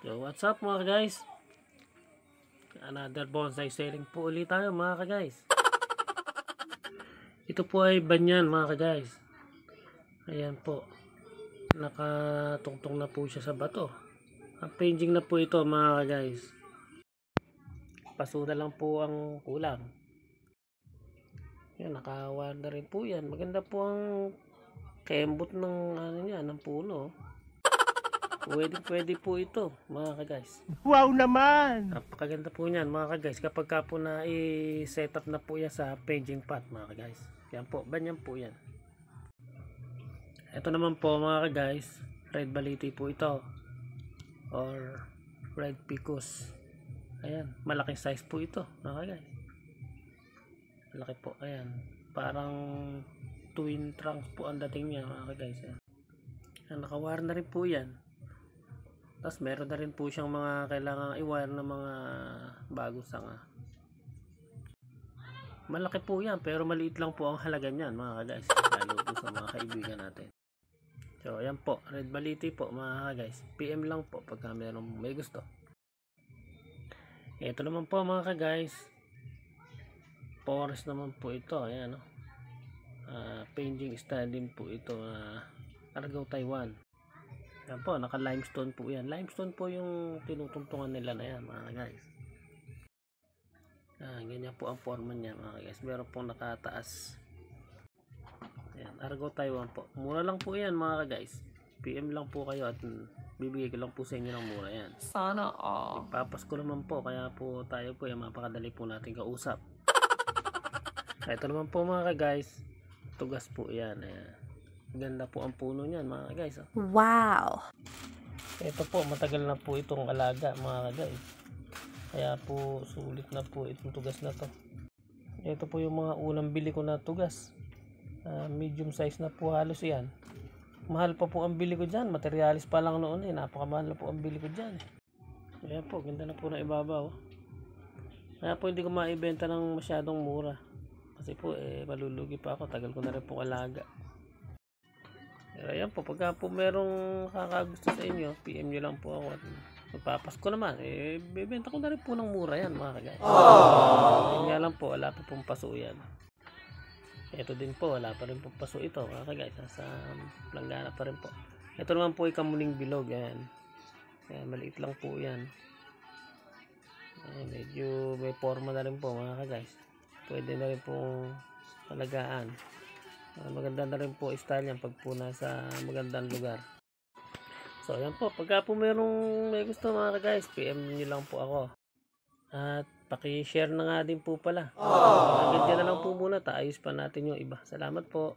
So what's up mga guys? Another bonsai selling po ulit tayo mga guys. Ito po ay banyan mga guys. Ayan po. Nakatungtong na po siya sa bato. Ang painting na po ito mga guys. Paso na lang po ang kulang. Yan, nakawan na rin po yan. Maganda po ang kembot ng ano niya, ng puno. Pwede po ito mga guys. Wow naman! Napakaganda po niyan mga guys. Kapag ka po na i-set up na po yan sa painting pot mga guys. Yan po, banyan po yan. Ito naman po mga guys, red baliti po ito. Or red picus. Ayan, malaking size po ito mga guys. Malaki po, ayan. Parang twin trunk po ang dating niya mga guys. Ayan, nakawire na rin po yan. Tapos meron na rin po siyang mga kailangang i-wire na mga bagong sanga. Malaki po yan pero maliit lang po ang halaga niyan mga guys. Lalo po sa mga kaibigan natin. So ayan po, red baliti po mga guys. PM lang po pagka meron may gusto. Ito naman po mga guys. Forest naman po ito. Ayan o. Painting style din po ito. Argao Taiwan. Yan po, naka limestone po yan. Limestone po yung tinutungtungan nila na yan mga guys. Ganyan po ang forma niya mga guys. Meron pong nakataas. Ayan, Argao Taiwan po. Mura lang po yan mga guys. PM lang po kayo at bibigay ko lang po sa inyo ng mura yan. Sana all. Ipapasko naman po. Kaya po tayo po yung mapakadali po natin kausap. Ito naman po mga guys. Tugas po yan. Ayan. Ganda po ang puno niyan mga guys. Wow! Ito po, matagal na po itong alaga mga guys. Kaya po sulit na po itong tugas na to. Ito po yung mga unang bili ko na tugas. Medium size na po halos yan. Mahal pa po ang bili ko dyan. Materialis pa lang noon eh. Napakamahal na po ang bili ko dyan. Ayan po, ganda na po na ibabaw. Kaya po hindi ko maibenta ng masyadong mura. Kasi po malulugi pa ako. Tagal ko na rin po alaga. Pero ayan po, pagka po merong kakagusto sa inyo, PM nyo lang po ako at magpapasko naman, bibenta ko na rin po ng mura yan mga guys. Yun nga lang po, wala pa pong paso yan. Ito din po, wala pa rin pong paso ito mga guys, sa planggana pa rin po. Ito naman po ay kamuning bilog, ayan. Ayan, maliit lang po yan. Ayan, medyo may forma na rin po mga guys. Pwede na rin pong alagaan. Maganda na rin po style yan pag po nasa magandang lugar. So ayan po, pagka po may gusto mga guys, PM nyo lang po ako. At paki-share na nga din po pala. Ganyan na lang po muna, taayos pa natin yung iba. Salamat po.